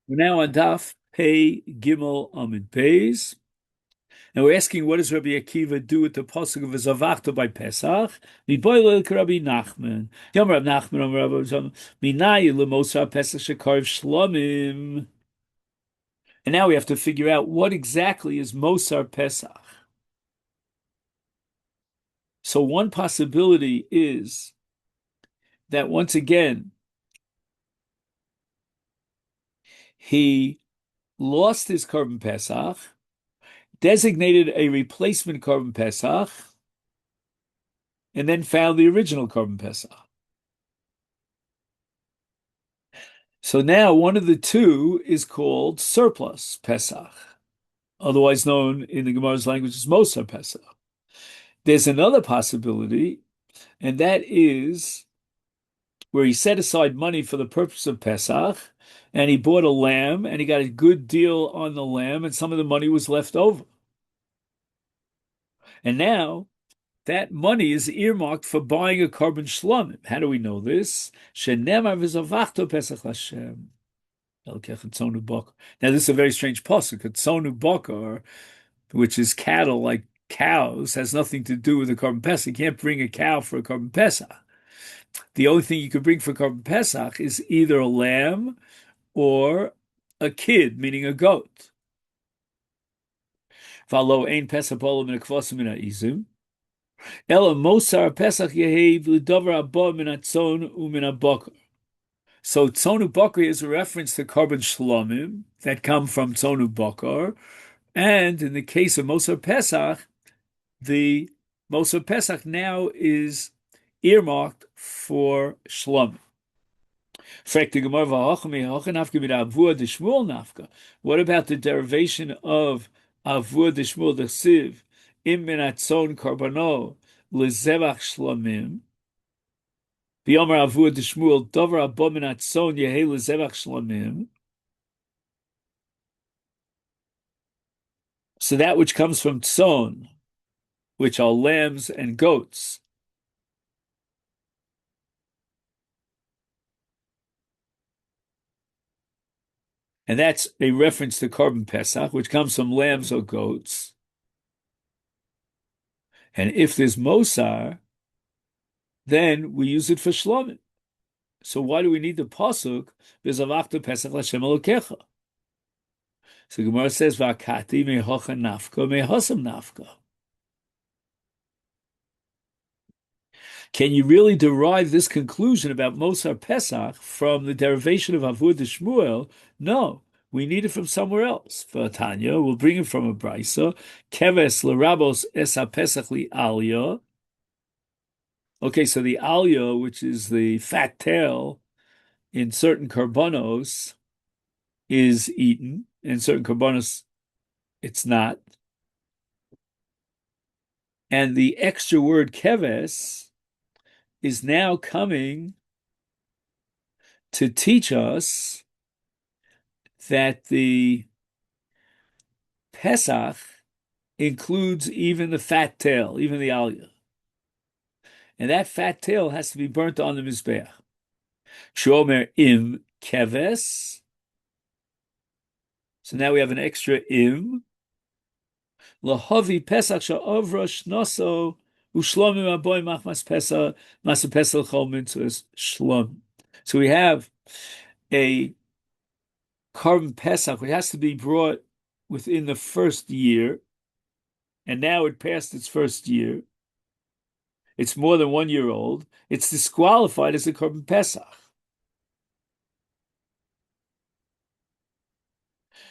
We're now on Daf Pei Gimel Amid Beis, and we're asking, what does Rabbi Akiva do with the pasuk of Zavachta by Pesach? Miboilel Rabbi Nachman. Yom Rab Nachman Om Rabbi Zom Minayi Lemosar Pesach Shekarv Shlomim. And now we have to figure out what exactly is Mosar Pesach. So one possibility is that once again he lost his Korban Pesach, designated a replacement Korban Pesach, and then found the original Korban Pesach. So now one of the two is called surplus Pesach, otherwise known in the Gemara's language as Mosar Pesach. There's another possibility, and that is where he set aside money for the purpose of Pesach, and he bought a lamb, and he got a good deal on the lamb, and some of the money was left over. And now that money is earmarked for buying a Korban Shlomim. How do we know this? Shenemar v'zavachto Pesach Hashem. Now, this is a very strange pasuk. Tzonu bakar, which is cattle, like cows, has nothing to do with the Korban Pesach. You can't bring a cow for a Korban Pesach. The only thing you could bring for Korban Pesach is either a lamb or a kid, meaning a goat. V'alo ein Pesach b'olam min hakvasim min ha'izim. Ela mosar Pesach yehev l'davar haba min hatzon u'min habakar. So Tzonu Bakar is a reference to Korban Shlomim that come from Tzonu Bakar. And in the case of Mosar Pesach, the Mosar Pesach now is earmarked for Shlomim. What about the derivation of Avur Dishmul Desiv Im Menatzon Karbano Lezevach Shlomim? So that which comes from tzon, which are lambs and goats, and that's a reference to Korban Pesach, which comes from lambs or goats. And if there's Mosar, then we use it for Shlomim. So why do we need the pasuk? V'zavachta Pesach L'Hashem Elokecha. So Gemara says, "V'akati mehocha nafka mehosam nafka." Can you really derive this conclusion about Mosar Pesach from the derivation of Avur Shmuel? No, we need it from somewhere else. For Tanya, we'll bring it from a brisa. Keves l'rabos es Pesach li aliyah. Okay, so the aliyah, which is the fat tail in certain karbonos, is eaten. In certain karbonos, it's not. And the extra word keves is now coming to teach us that the Pesach includes even the fat tail, even the aliyah. And that fat tail has to be burnt on the Mizbeach. Shomer im keves. So now we have an extra im. Lahavi Pesach sha'ovra shnoso u'shlomim aboy machmas Pesach masa Pesach chol mitzvahs shlom. So we have a Korban Pesach, which has to be brought within the first year, and now it passed its first year. It's more than 1 year old. It's disqualified as a Korban Pesach.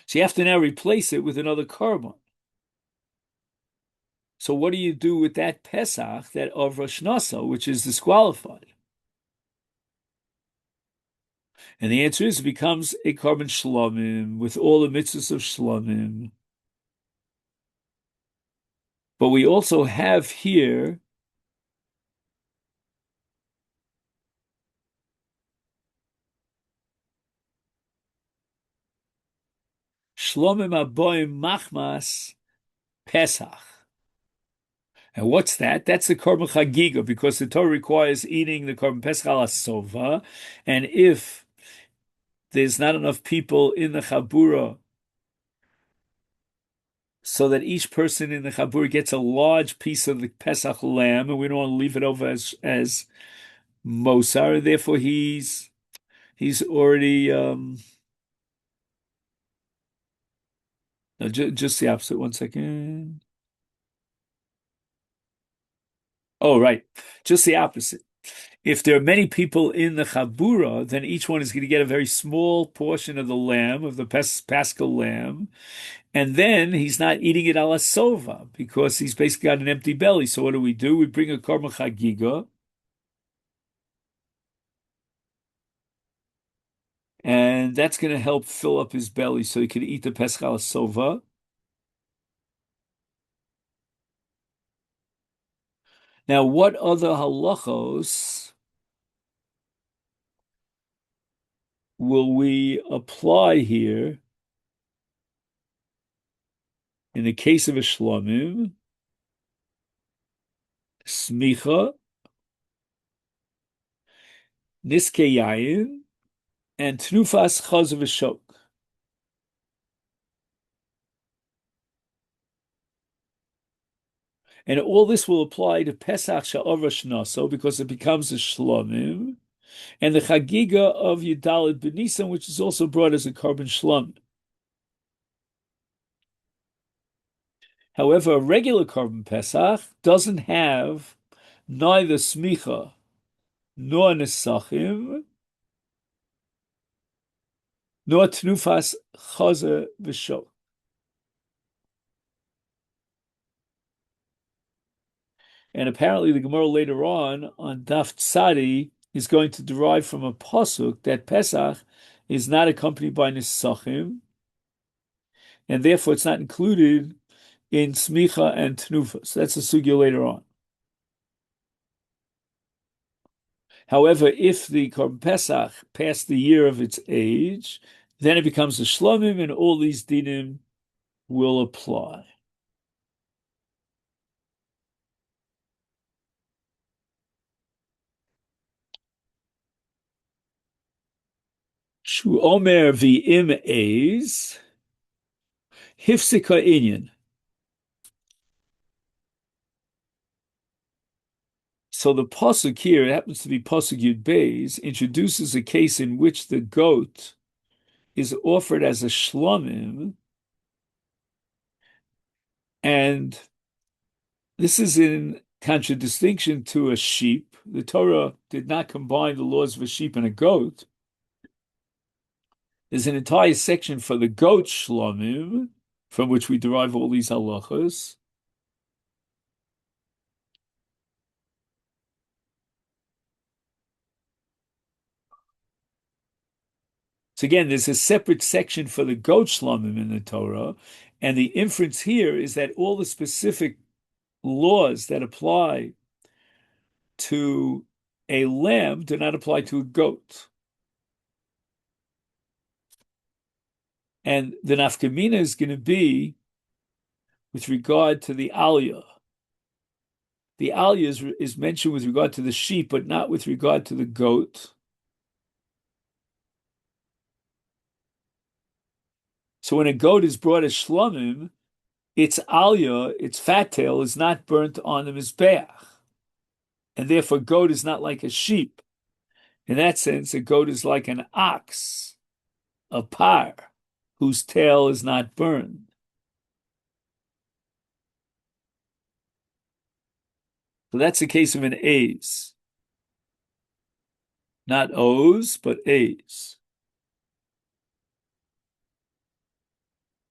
So you have to now replace it with another Korban. So what do you do with that Pesach, that of Rosh Hashanah, which is disqualified? And the answer is it becomes a Korban Shlomim with all the mitzvahs of Shlomim. But we also have here Shlomim Aboim Machmas Pesach. And what's that? That's the Korban Chagiga, because the Torah requires eating the Korban Pesach ala Sova. And if there's not enough people in the Chabura so that each person in the Chabura gets a large piece of the Pesach lamb, and we don't want to leave it over as Mosar. Therefore, he's already no, just the opposite. One second. Oh, right. Just the opposite. If there are many people in the Chabura, then each one is going to get a very small portion of the lamb, of the Paschal lamb, and then he's not eating it ala sova because he's basically got an empty belly. So what do? We bring a korban chagiga, and that's going to help fill up his belly so he can eat the Pesach ala sova. Now, what other halachos will we apply here in the case of a shlomim, smicha, niske yayin, and tnufas chaz v'shok? And all this will apply to Pesach Sha'avra Shnaso because it becomes a Shlomim, and the Chagiga of Yudalit B'Nisan, which is also brought as a korban Shlom. However, a regular korban Pesach doesn't have neither Smicha nor Nesachim nor Tnufas Chazer V'Shok. And apparently the Gemara later on Daf Tzadi, is going to derive from a pasuk that Pesach is not accompanied by Nesachim, and therefore it's not included in Smicha and Tnufa. So that's a sugya later on. However, if the Korban Pesach passed the year of its age, then it becomes a Shlomim, and all these dinim will apply. Shu Omer v'im eis hifsika inyan. So the pasuk here, it happens to be pasuk Yud Beis, introduces a case in which the goat is offered as a shlomim, and this is in contradistinction to a sheep. The Torah did not combine the laws of a sheep and a goat. There's an entire section for the goat shlomim, from which we derive all these halachas. So again, there's a separate section for the goat shlomim in the Torah, and the inference here is that all the specific laws that apply to a lamb do not apply to a goat. And the nafkamina is going to be with regard to the aliyah. The aliyah is mentioned with regard to the sheep, but not with regard to the goat. So when a goat is brought as shlomim, its aliyah, its fat tail, is not burnt on the mizbeach. And therefore, goat is not like a sheep. In that sense, a goat is like an ox, a par, whose tail is not burned. So that's the case of an A's. Not O's, but A's.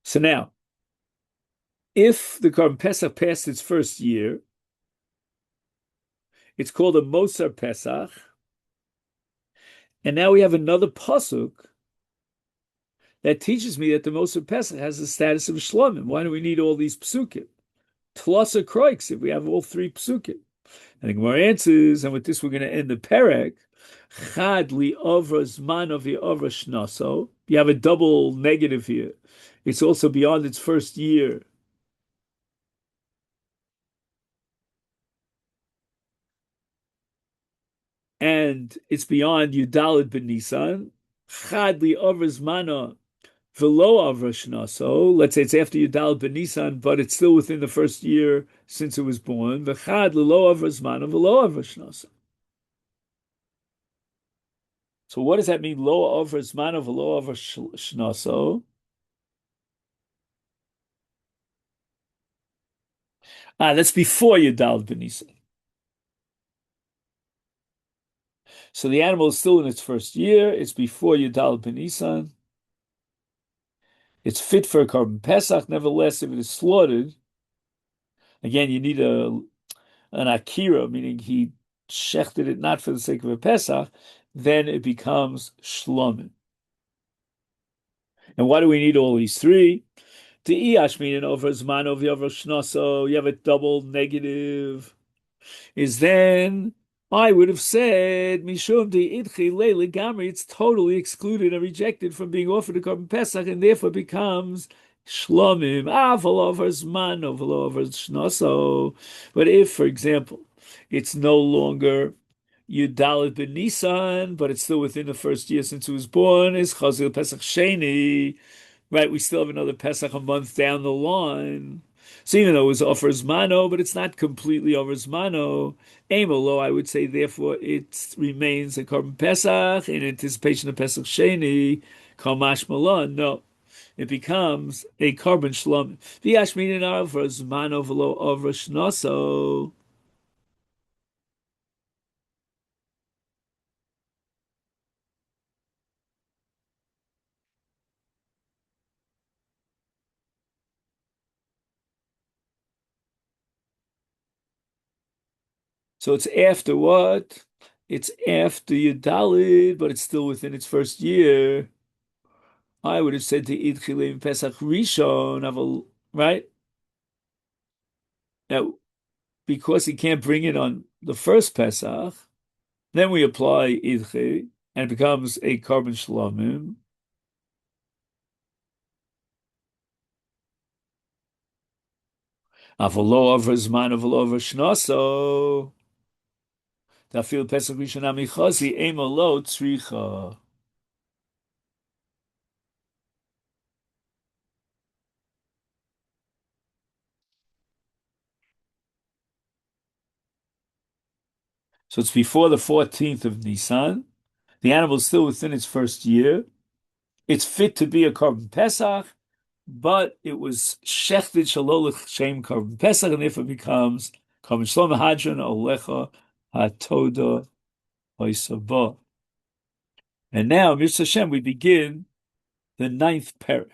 So now, if the Korban Pesach passed its first year, it's called a Mosar Pesach. And now we have another pasuk that teaches me that the Mosar Pesach has the status of a Shlomim. Why do we need all these psukim? Tlasa kroiks if we have all three psukim. And the Gemara answers, and with this we're going to end the perek. Chad li ovra zman of ovra shnaso. You have a double negative here. It's also beyond its first year. And it's beyond Yudalit ben Nisan. Chad li over zmano velo over shnaso. Let's say it's after Yudal ben Nisan, but it's still within the first year since it was born. V'chad li lo over zmano velo over shnaso. So what does that mean? Lo over zmano velo over shnaso. That's before Yudal ben Nisan. So the animal is still in its first year. It's before Yudal ben Nisan. It's fit for a carbon pesach. Nevertheless, if it is slaughtered, again, you need an akira, meaning he shechted it not for the sake of a pesach, then it becomes shlomim. And why do we need all these three? The iash meaning over zman over shnoso, you have a double negative. Is then I would have said Mishum de idchi leile gamri, it's totally excluded and rejected from being offered a carbon pesach, and therefore becomes shlomim aval over zman over shnoso. But if, for example, it's no longer Yudalit ben Nisan, but it's still within the first year since it was born, is Chazil Pesach Sheni, right? We still have another Pesach a month down the line. So even though it was offers mano, but it's not completely offers mano. Amolo, I would say, therefore, it remains a carbon Pesach in anticipation of Pesach Sheni, Kamash Malon. No, it becomes a carbon Shlom. V'yashmin offers mano v'lo offers shnoso. So it's after what? It's after Yudalid, but it's still within its first year. I would have said to Idchilim Pesach Rishon, right? Now, because he can't bring it on the first Pesach, then we apply Idchi, and it becomes a carbon shlomim. Avalo over Zman, avalo over Shnoso. Tafil Pesach Rishon Amichazi, Emalo Tzricha. So it's before the 14th of Nisan. The animal is still within its first year. It's fit to be a carbon pesach, but it was shechted shalolach shem carbon pesach, and therefore becomes carbon shlom hadron olecha hatoda oisaba. And now, Mr. Hashem, we begin the ninth parak.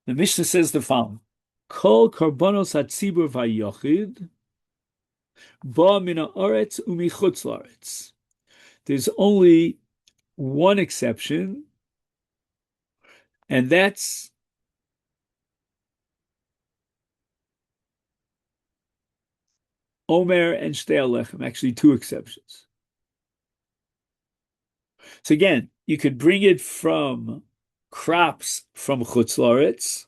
The Mishnah says the following: Kol karbonos hatzibur vayochid ba min haaretz umichutz laaretz. There's only one exception, and that's Omer and Shtei Alechem, actually two exceptions. So again, you could bring it from crops from Chutz La'aretz,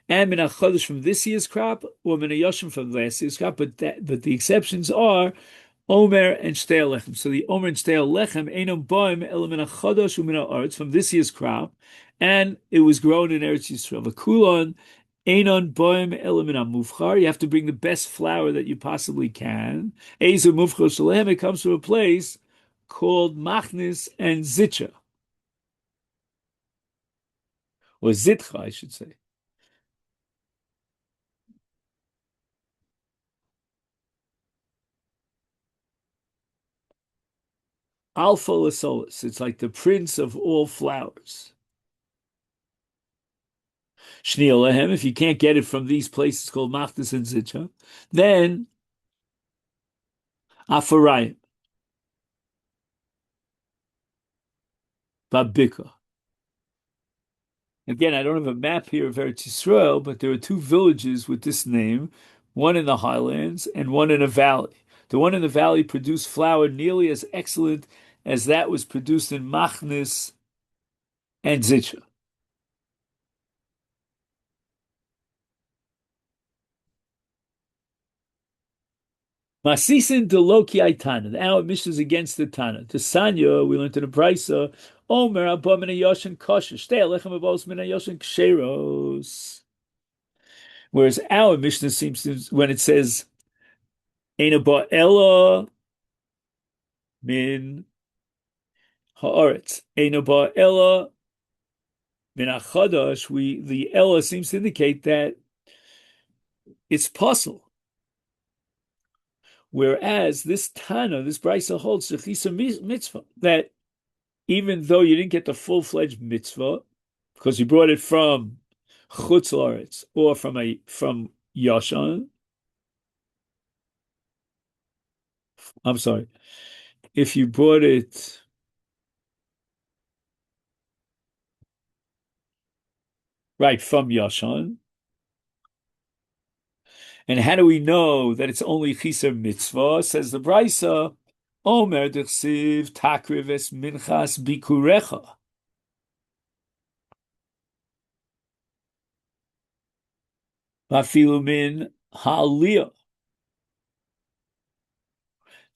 and Min HaChodesh from this year's crop, or Min HaYoshim from last year's crop, but the exceptions are Omer and Shtei Alechem. So the Omer and Shtei Alechem, Einom Boim, Ela Min HaChodesh, Min HaAretz, from this year's crop, and it was grown in Eretz Yisrael. V'kulon, Einon boim elamina mufchar. You have to bring the best flour that you possibly can. Ezer mufchar shalem. It comes from a place called Machnis and Zitcha, or Zitcha, I should say. Alpha Lasolis. It's like the prince of all flowers. Shni Alehem. If you can't get it from these places called Machnis and Zitcha, then Afarayim, Babika. Again, I don't have a map here of Eretz Yisrael, but there are two villages with this name, one in the highlands and one in a valley. The one in the valley produced flour nearly as excellent as that was produced in Machnis and Zitcha. Masisin de Loki Aitana. Our mission is against the Tana. To Sanya, we learned in the Brisa, Omer Abba Mina Yoshin Kosher. Stay Alechem Abos Mina Yoshin Ksheros. Whereas our mission seems to, when it says, Ein Abba Ella Min Haaretz. Ein Abba Ella Min Achadash, the Ella seems to indicate that it's possible. Whereas this Tana, this Brisa holds Shechisa mitzvah, that even though you didn't get the full-fledged mitzvah, because you brought it from Chutz La'aretz or from Yashan, I'm sorry, if you brought it right from Yashan, and how do we know that it's only Chiser mitzvah? Says the Brisa, Omer dechsiv takriv es minchas bikurecha. Vafilu min ha'aliyah.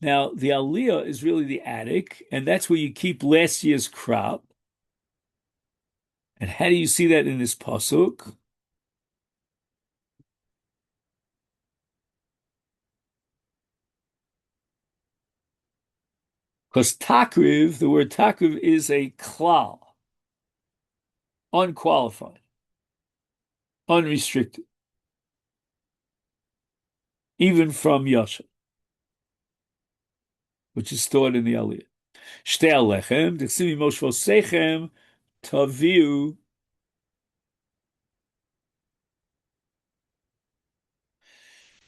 Now, the aliyah is really the attic, and that's where you keep last year's crop. And how do you see that in this pasuk? Because takriv, the word takriv is a klal, unqualified, unrestricted, even from Yasha, which is stored in the aliyah. Shtei alechem, dechsimi moshvo sechem, taviu,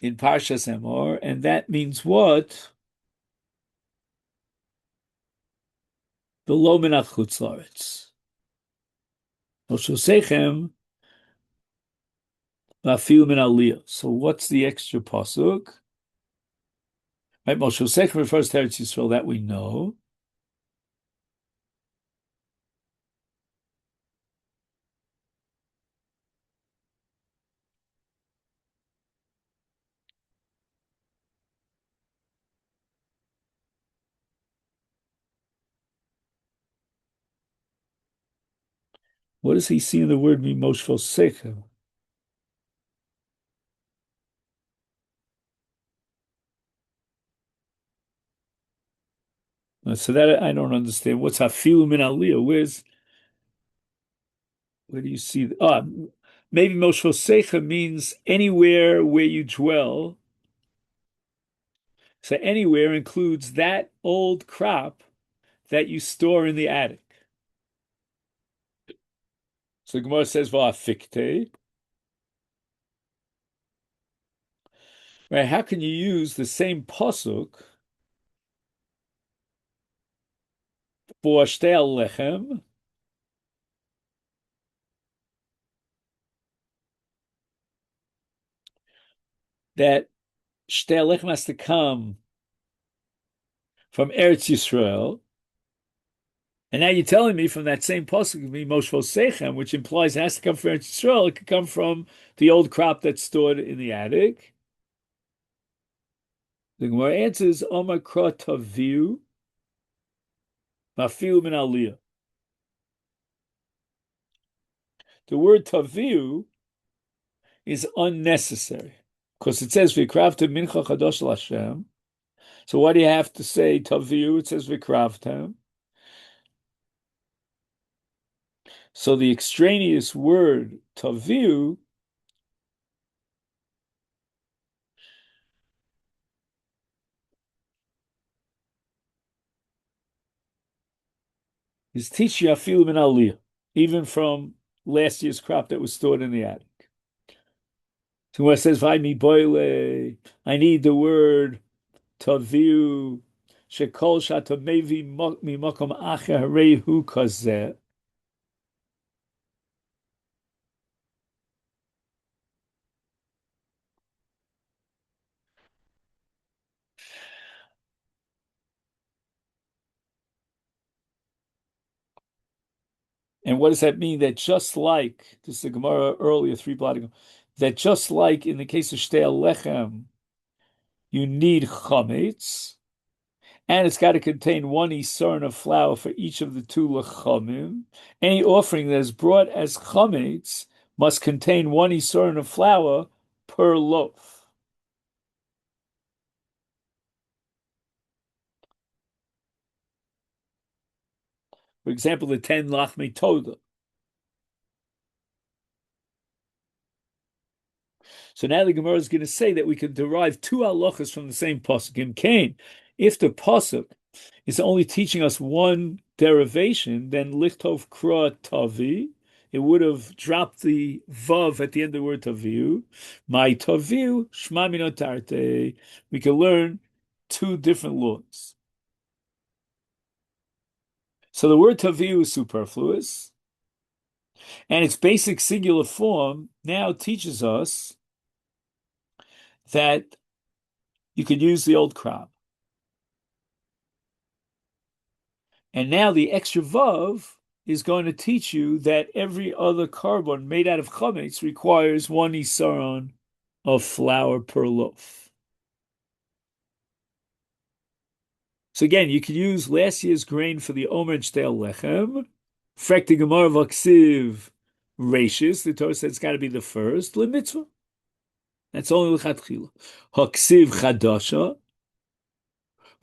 in Parshas Emor, and that means what? The lo menach chutz la'aretz. Moshvo sechem, vafilu min aliyah. So what's the extra pasuk? Right, Moshe Sechem refers to Eretz Yisrael, that we know. What does he see in the word Mimoshvo Sechem? So that I don't understand. What's hafilu min aliyah? Where do you see? Maybe Moshe Secha means anywhere where you dwell. So anywhere includes that old crop that you store in the attic. So the Gemara says va'afikte. Right? How can you use the same pasuk for shtei lechem? That shtei lechem has to come from Eretz Yisrael, and now you're telling me from that same pasuk, Moshe Sechem, which implies it has to come from Eretz Yisrael, it could come from the old crop that's stored in the attic. The Gemara answers, Omar Kra Taviu, Mafilu min Aliyah. The word Taviu is unnecessary because it says Vikravta Mincha Chadosh Lashem. So why do you have to say Taviu? It says Vikravta. So the extraneous word Taviu is teaching Afilu min Aliyah, even from last year's crop that was stored in the attic. So when it says "Vaymi boile," I need the word taviu shekol shatamevi mimakom acher harehu kazeh. And what does that mean? That just like this is the Gemara earlier, three blotting, that just like in the case of Shtei Lechem, you need chametz, and it's got to contain one isern of flour for each of the two lechamim. Any offering that is brought as chametz must contain one isern of flour per loaf. For example, the 10 lachmei toda. So now the Gemara is going to say that we can derive two halachas from the same pasuk. In Cain, if the pasuk is only teaching us one derivation, then lichtov kra tavi, it would have dropped the vav at the end of the word taviu. My taviu shma minotarte. We can learn two different laws. So the word taviu is superfluous, and its basic singular form now teaches us that you could use the old crop. And now the extra vav is going to teach you that every other carbon made out of chametz requires one isaron of flour per loaf. So again, you can use last year's grain for the omer and shtel lechem. Frekti gemara vaksiv rashis. The Torah says it's got to be the first. Lemitzvah. That's only lechatchila. Haksiv chadasha.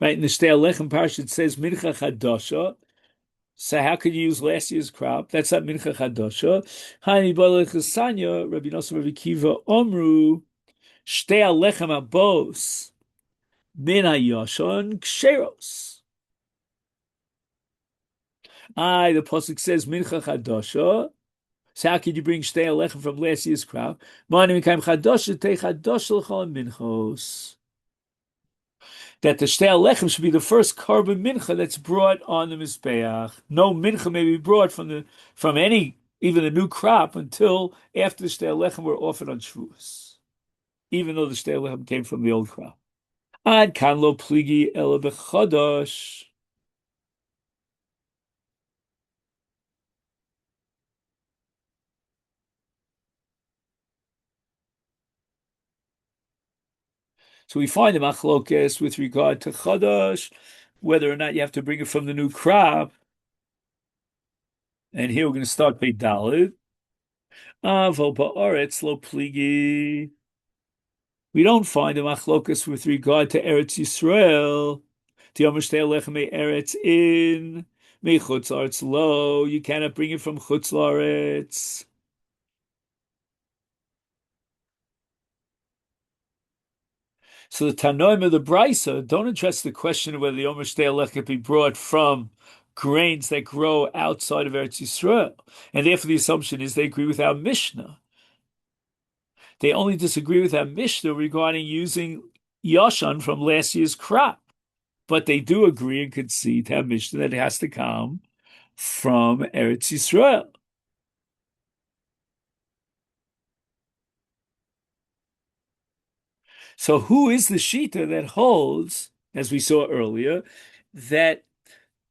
Right in the shtel lechem parsha it says mincha chadasha. So how could you use last year's crop? That's not mincha chadasha. Hani balech chasanya. Rabbi Nosson, Rabbi Kiva omru shtei alechem abos min hayashon ksheros. The pasuk says mincha chadasha. So how could you bring shtei alechem from last year's crop? Mani mikayim chadasha tei chadasha l'chol minchos. That the shtei alechem should be the first carbon mincha that's brought on the mizbeach. No mincha may be brought from any, even a new crop, until after the shtei alechem were offered on Shavuos, even though the shtei alechem came from the old crop. Ad kan lo pligi ela b'chadash. So we find the machlokes with regard to chadash, whether or not you have to bring it from the new crop. And here we're going to start by Dalid. Aval ba'aretz lo pligi. We don't find a machlokas with regard to Eretz Yisrael. Tiyomer lechem Eretz in mechutz laretz lo. You cannot bring it from chutz laretz. So the Tanoim of the Brisa don't address the question of whether the Omer Shtei Lechem can be brought from grains that grow outside of Eretz Yisrael, and therefore the assumption is they agree with our Mishnah. They only disagree with our Mishnah regarding using Yashan from last year's crop. But they do agree and concede to our Mishnah that it has to come from Eretz Yisrael. So who is the Shita that holds, as we saw earlier, that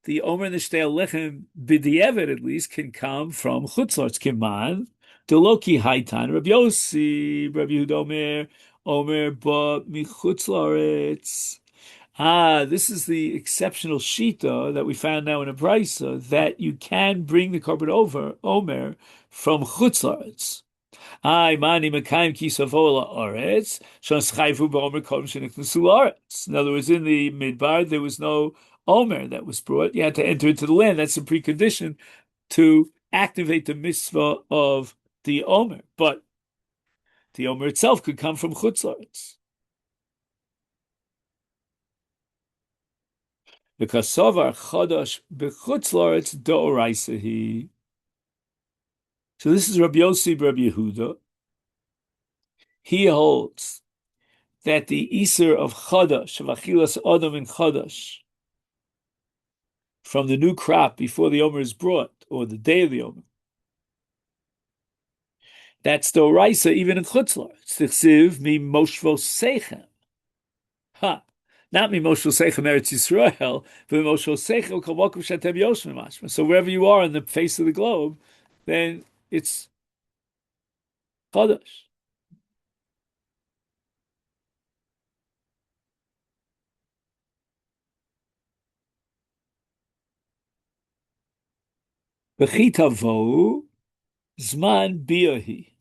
the Omer and the Shtei Lechem, b'di'evet at least, can come from Chutzlar's Kiman, Deloki Haitan, Rabbi Yossi, Rabbi Yehuda Omer ba michutzlaretz. This is the exceptional shita that we found now in a brisa that you can bring the carbon over Omer from chutzlaretz. Mani mekayim kisavola aretz shon schayvu ba'omer kodem sheniknesu la'aretz. In other words, in the midbar there was no Omer that was brought. You had to enter into the land. That's a precondition to activate the mitzvah of the Omer. But the Omer itself could come from chutzlaretz. Because Savar Chadash b'chutzlaretz do'oraisahi. So this is Rabbi Yossi, Rabbi Yehuda. He holds that the Iser of Chadash, of Achilas Adam in Chadash, from the new crop before the Omer is brought, or the day of the Omer, that's do'oraisa even in chutzlaretz. Tichsiv mi moshvo seichem. Not mi moshvo seichem Eretz Yisrael, but mi moshvo seichem kol makom shetem yoshvim mashma. So wherever you are on the face of the globe, then it's chadash. V'chitavo zman biyahi.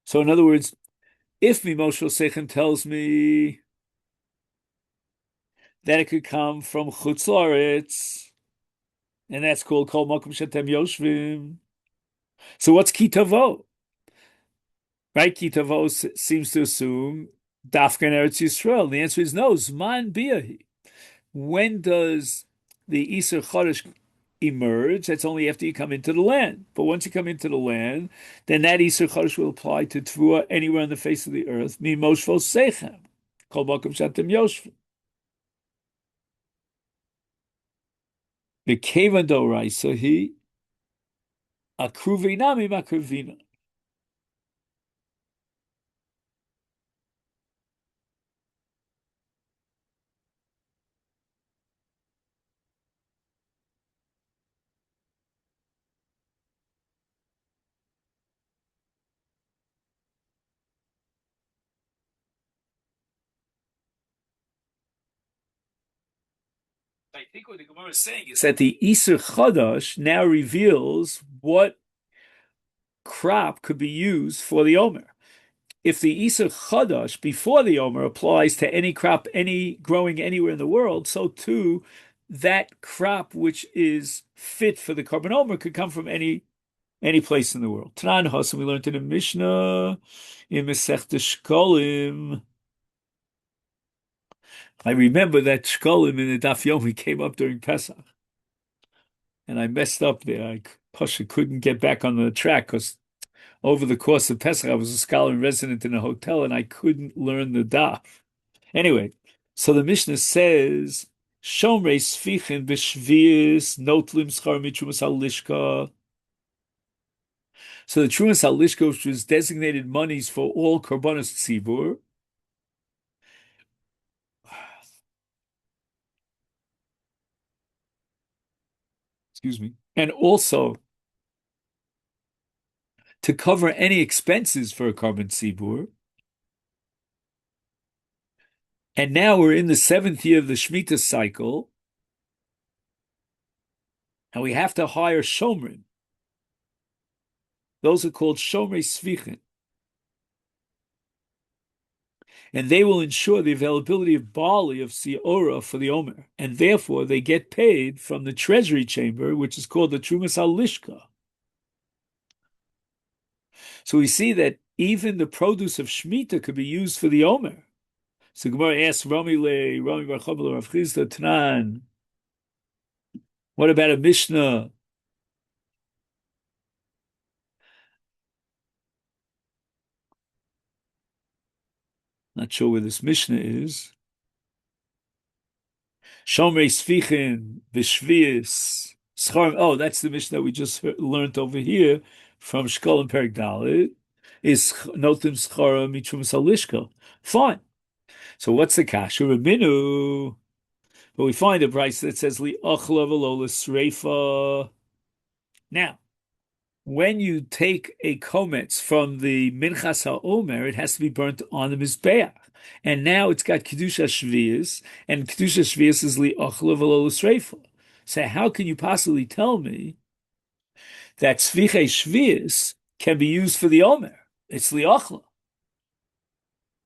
So in other words, if Mimoshel Sechem tells me that it could come from Chutz La'aretz, and that's called Kol Makom Shetem Yoshvim. So what's Kitavo? Right? Kitavo seems to assume Dafka Eretz Yisrael. The answer is no. Zman Biyahi. When does the Isser Chodesh emerge? That's only after you come into the land. But once you come into the land, then that Isser Chodesh will apply to Tvua anywhere on the face of the earth. Mimoshvo Sechem. Kol Makom Shetem Yoshvim. The Kevan Doraisa he Akruvina Mimakruvina. I think what the Gemara is saying is that the Isser Chadash now reveals what crop could be used for the Omer. If the Isser Chadash before the Omer applies to any crop, any growing anywhere in the world, so too that crop which is fit for the Korban Omer could come from any place in the world. Tanan Hasan, we learned in the Mishnah in Masechta Shkolim. I remember that Shkolim in the Daf Yomi came up during Pesach. And I messed up there. Pasha couldn't get back on the track because over the course of Pesach, I was a scholar and resident in a hotel and I couldn't learn the daf. Anyway, so the Mishnah says, Shomrei Sfichin b'shvius notlim schar mitrumas halishka. So the trumas halishka, which was designated monies for all korbanos tzibur, excuse me, and also to cover any expenses for a korban tzibur. And now we're in the 7th year of the Shemitah cycle, and we have to hire shomrim. Those are called shomrei svichen. And they will ensure the availability of barley of Siora for the Omer. And therefore, they get paid from the treasury chamber, which is called the Trumas Al-Lishka. So we see that even the produce of Shemitah could be used for the Omer. So Gemara asks Rami Bar Chobel, Rav Chisda Tnan, what about a Mishnah? Not sure where this Mishnah is. Shomrei Sfichin B'Shvius Scharim. Oh, that's the Mishnah that we just learned over here from Shkol and Perek Dalet. Is Notim Schara Mitrum Salishka. Fine. So what's the kasha? Rabinu. But we find a price that says Li Achla V'Lo L'Sreifa. Now, when you take a kometz from the Minchas HaOmer, it has to be burnt on the Mizbeach. And now it's got Kedusha Shvius, and Kedusha Shvius is Li Ochla V'Lo L'Sreifa. So how can you possibly tell me that Tzviche Shvius can be used for the Omer? It's Li Ochla.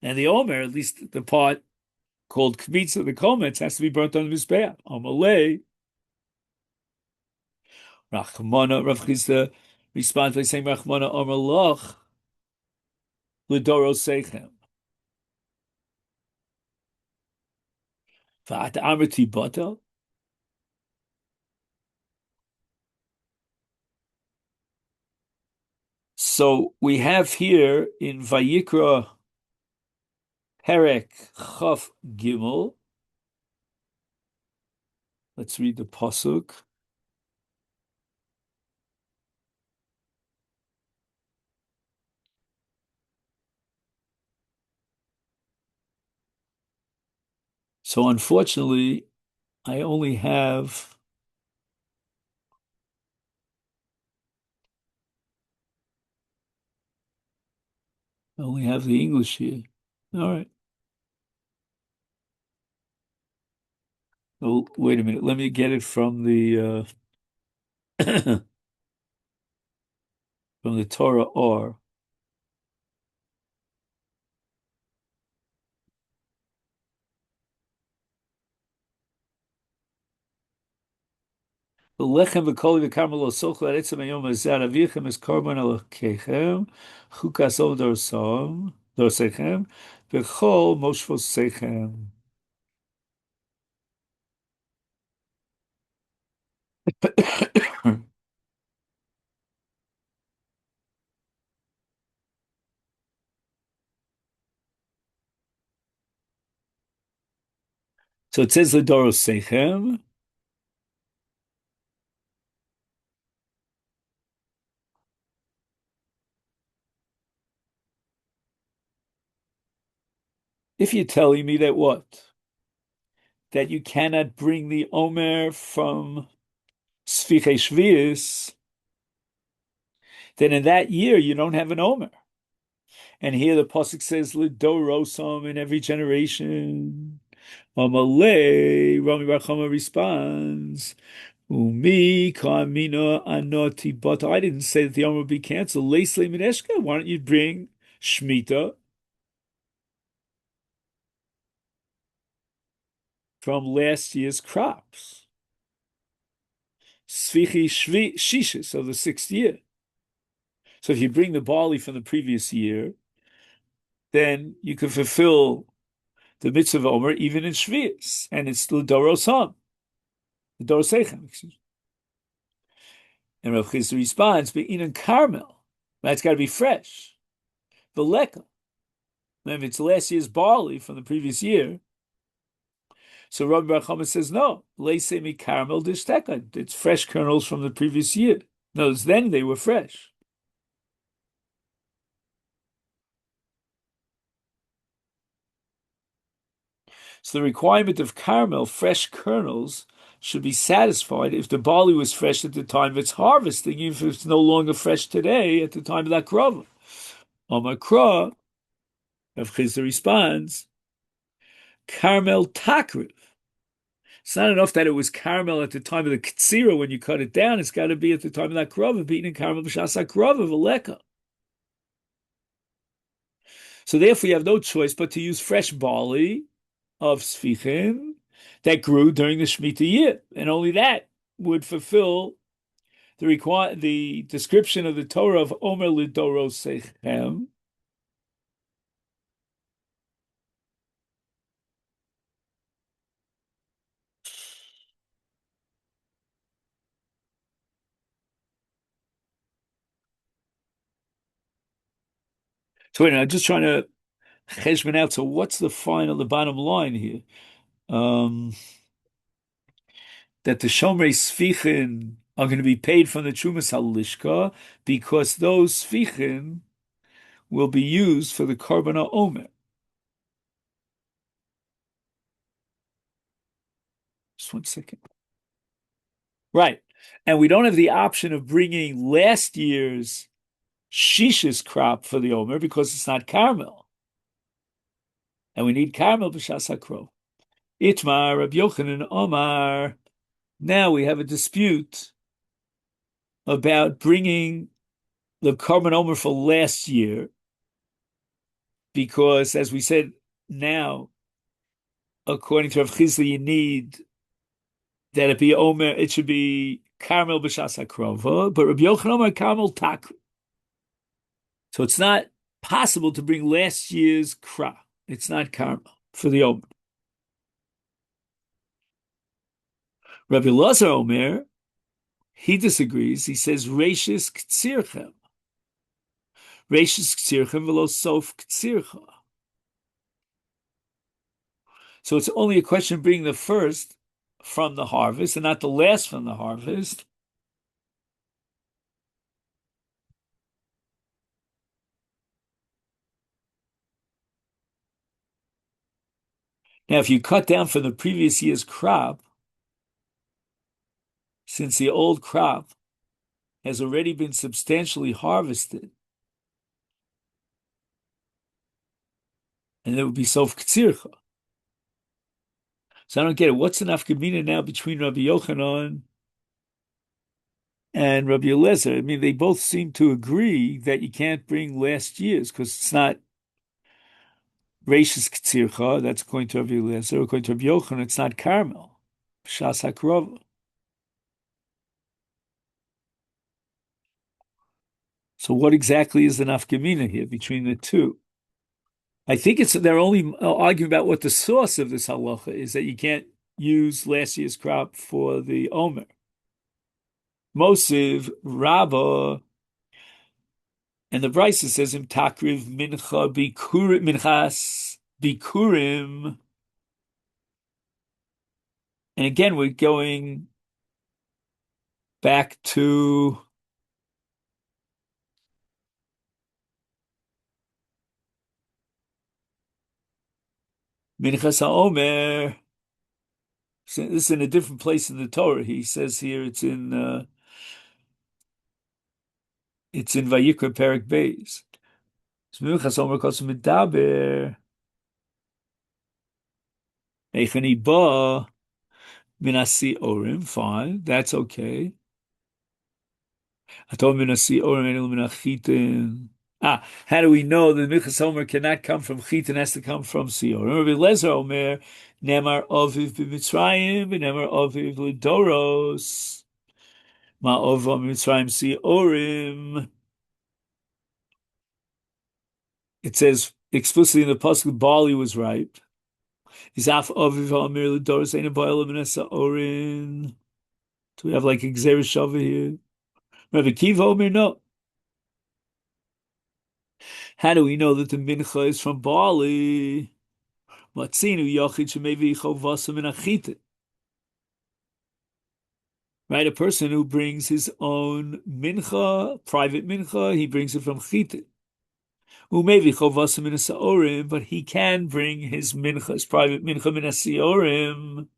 And the Omer, at least the part called Kmitza, the kometz, has to be burnt on the Mizbeach. Amalei, Rachmana, Rav Chisda responds by saying, Rachmana Omer Loch, L'Doro Seichem. V'at Amrti Bata. So we have here in Vayikra Perek Chaf Gimel. Let's read the pasuk. So unfortunately, I only have the English here. All right. Oh, wait a minute. Let me get it from the from the Torah or. Lechem v'kol v'karmel lo sochel aretzem hayom hazeh avichem es korban elokechem chukas ov dorsechem v'chol moshvosechem. So it says l'dorosechem. If you're telling me that what? That you cannot bring the Omer from Sfichei Shvius, then in that year you don't have an Omer. And here the pasuk says "Lidorosom" in every generation. Amalei Rami Bar Chama responds, "Umi kamina anoti." But I didn't say that the Omer would be canceled. Leisle Mineshka. Why don't you bring Shemitah from last year's crops? Svichi Shishis of the sixth year. So if you bring the barley from the previous year, then you can fulfill the mitzvah of Omer even in Shvius, and it's the Dorosam, the Dorosechem, excuse me. And Rav Chisda responds, but in Carmel, that's got to be fresh. The Leka, if it's last year's barley from the previous year, so Rabbi Bar Chama says, no, Leisemi Carmel Dishteka, it's fresh kernels from the previous year. No, then they were fresh. So the requirement of Carmel, fresh kernels, should be satisfied if the barley was fresh at the time of its harvesting, even if it's no longer fresh today at the time of that krova. Omakra, Rav Chisda responds, Carmel Takriv. It's not enough that it was Carmel at the time of the Ktsira when you cut it down. It's got to be at the time of that krova, beaten in Carmel b'shas krova v'leka. So therefore, you have no choice but to use fresh barley of Sfichim that grew during the Shemitah year, and only that would fulfill the description of the Torah of Omer Lidorosechem. So wait, I'm just trying to cheshbon out. So what's the bottom line here? That the Shomrei Sfichin are going to be paid from the Trumas Halishka because those Sfichin will be used for the Korban Omer. Just 1 second. Right. And we don't have the option of bringing last year's Shishis crop for the Omer because it's not Carmel. And we need Carmel b'shas hakro. Itmar, Rabbi Yochanan, Omar. Now we have a dispute about bringing the Korban Omer for last year because, as we said now, according to Rav Chisda, you need that it be Omer, it should be Carmel b'shas hakrova, but Rabbi Yochanan Omer Carmel takr. So it's not possible to bring last year's crop. It's not Carmel for the Omer. Rabbi Lazar Omer, he disagrees. He says Reishis Ktsirchem. Reishis Ktsirchem v'lo sof Ktsircha. So it's only a question of bringing the first from the harvest and not the last from the harvest. Now, if you cut down from the previous year's crop, since the old crop has already been substantially harvested, and it would be sof ktsircha. So I don't get it. What's the nafkamina now between Rabbi Yochanan and Rabbi Eliezer? I mean, they both seem to agree that you can't bring last year's because it's not Reishis K'tzircha. That's according to Rabbi Eliezer. According to Rabbi Yochanan, it's not Carmel. Shas HaKrova. So what exactly is the nafkamina here between the two? I think it's they're only arguing about what the source of this halacha is that you can't use last year's crop for the Omer. Mosiv Rabba and the Brisa says im takriv mincha bikurim minchas bikurim. And again, we're going back to minchas haomer. So this is in a different place in the Torah. He says here it's in Vayikra Perek Beis. So minchas haomer kosim medaber eichani ba minasi orim. Fine, that's okay. Atom minasi orim enel minachitin. How do we know that Minchas Omer cannot come from Chitin, has to come from Sior? Rabbi Lezer Omer, Nemar Oviv b'Mitzrayim, Nemar Oviv l'Doros, Ma Oviv b'Mitzrayim Siorim. It says explicitly in the pasuk, barley was ripe. Izaf Oviv Omer l'Doros, Ein Boil Minasa Orin. Do we have like Xer Shava here? Rabbi Kiva Omer, no. How do we know that the mincha is from barley? Matzinu Yochid Shemevi Chovasa Min Achitin. Right, a person who brings his own mincha, private mincha, he brings it from chitin. Umevi chovasim min hasaorim, but he can bring his mincha, his private mincha min hasiorim.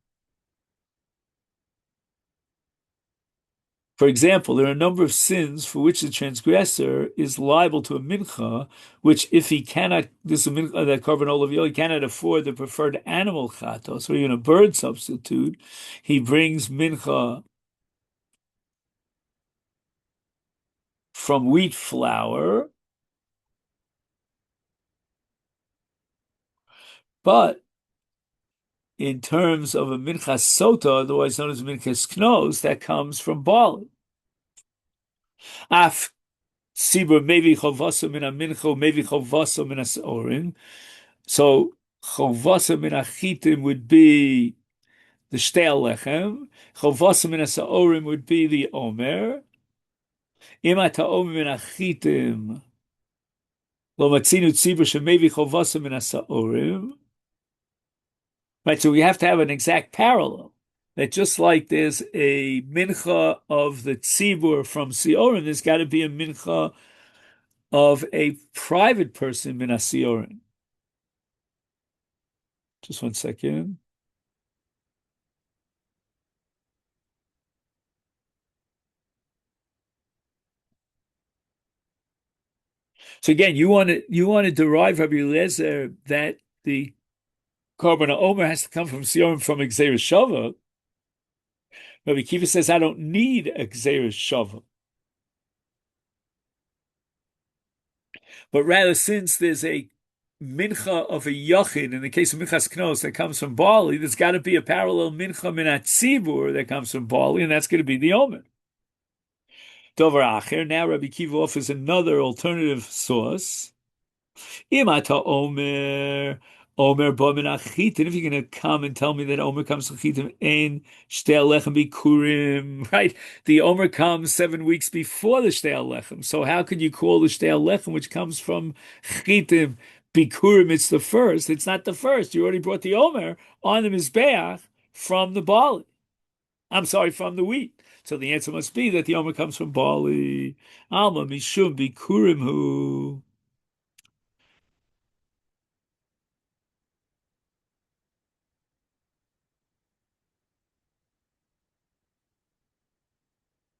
For example, there are a number of sins for which the transgressor is liable to a mincha, which if he cannot, this is a mincha that korban olav he cannot afford the preferred animal chatos, or even a bird substitute, he brings mincha from wheat flour. But in terms of a minchas sota, otherwise known as minchas knos, that comes from barley. Af sibur maybe chovasa min mincha, maybe chovasa min asorim. So chovasa min achitim would be the shtel lechem. Chovasa min asorim would be the omer. Imata omer min achitim lo matzinu tzibur shemayvi chovasa min asorim. Right, so we have to have an exact parallel. That just like there's a mincha of the tzibur from Siorin, there's got to be a mincha of a private person min Siorin. Just 1 second. So again, you want to derive Rabbi Eliezer that the korban omer has to come from Siorin from Xeris Shava. Rabbi Kiva says, I don't need a Xeris Shava. But rather, since there's a mincha of a yachid, in the case of minchas knos, that comes from barley, there's got to be a parallel mincha minat tzibur that comes from barley, and that's going to be the omer. Dover acher. Now Rabbi Kiva offers another alternative source. Imata omer. Omer ba min achitin. If you're going to come and tell me that Omer comes from chitim, ein shtel lechem bikurim, right? The Omer comes 7 weeks before the shtel lechem. So how could you call the shtel lechem, which comes from chitim, bikurim? It's the first. It's not the first. You already brought the Omer on the mizbeach from the barley. I'm sorry, from the wheat. So the answer must be that the Omer comes from barley. Alma mishum bikurim hu.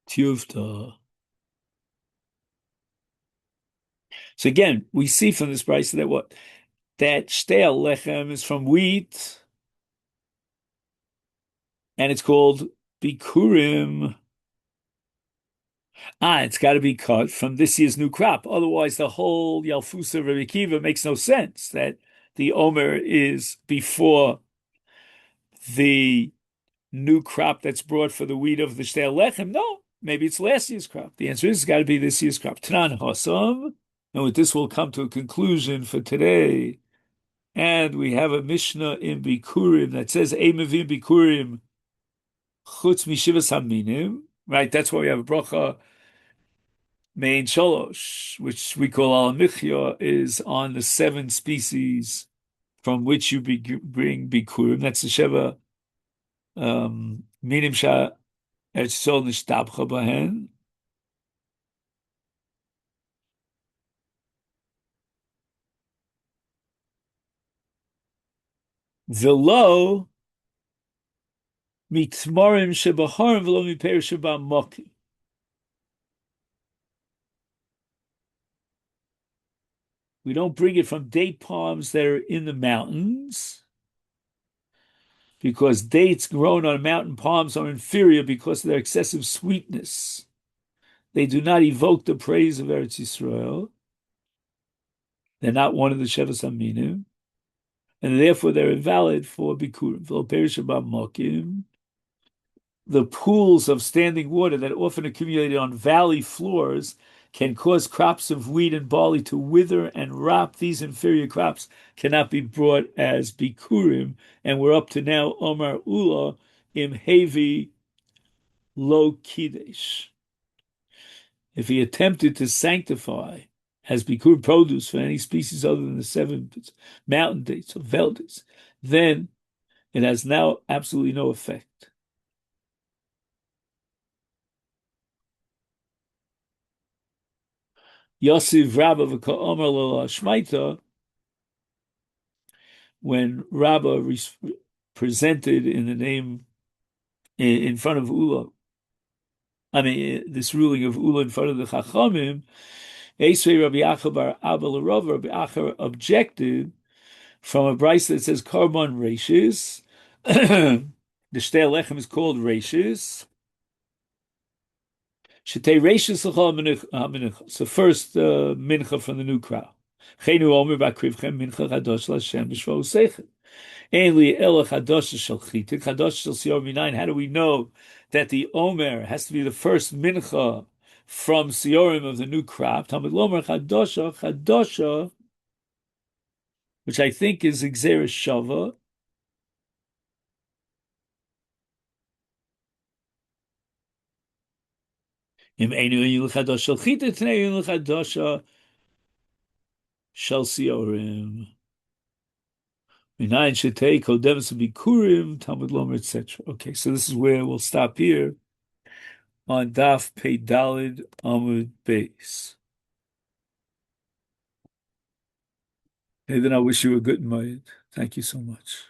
Tuvta. So again, we see from this price that what? That shtel lechem is from wheat, and it's called Bikurim. It's got to be cut from this year's new crop. Otherwise, the whole Yalfusa Rebbe Akiva makes no sense. That the Omer is before the new crop that's brought for the wheat of the Shtel Lechem. No, maybe it's last year's crop. The answer is it's got to be this year's crop. Tanan Hossam. And with this, we'll come to a conclusion for today. And we have a Mishnah in Bikurim that says, Eimevim Bikurim Chutz Mishivas Haminim. Right, that's why we have a bracha. Main Sholosh, which we call Al Michya, is on the seven species from which you bring Bikurim. That's the Sheva Minim Sha Eretz Yisrael Nishtabcha Bahen. Velo Mitmarim Shebaharim Velo Miper Sheba Moki. We don't bring it from date palms that are in the mountains, because dates grown on mountain palms are inferior because of their excessive sweetness. They do not evoke the praise of Eretz Yisrael. They're not one of the Shevas Aminim, and therefore they're invalid for Bikurim. V'lo perish about Mokim. The pools of standing water that often accumulated on valley floors can cause crops of wheat and barley to wither and rot. These inferior crops cannot be brought as Bikurim, and we're up to now Omar Ula im Hevi Lo Kidesh. If he attempted to sanctify as Bikur produce for any species other than the seven mountain dates or veldates, then it has now absolutely no effect. Yosef Rabba v'ka'omer lo Shmaita, when Rabba presented in the name in front of Ula, this ruling of Ula in front of the Chachamim, Esrei Rabbi Acha bar Abba l'Rav, Rabbi Acha objected from a brisa that says Karban Reishis. The Shtei Lechem is called Reishis. Shetei Reishis l'chol mincha. So first mincha from the new crop. Chenu omer b'akrivchem mincha chadosh l'Hashem b'shvo useichet. Ein li ela chadosh shel chitik, chadosh shel sior minayin. How do we know that the omer has to be the first mincha from siorim of the new crop? Talmud lomer chadosha, which I think is Xeris Shava. Im einu yul chadosh shel chita tnei yul chadosha shel siorim. Minayin shetei kodemus bikurim Talmud lomer etc. Okay, so this is where we'll stop here on Daf Pei Dalid Amud Beis. Hey, then I wish you a good night. Thank you so much.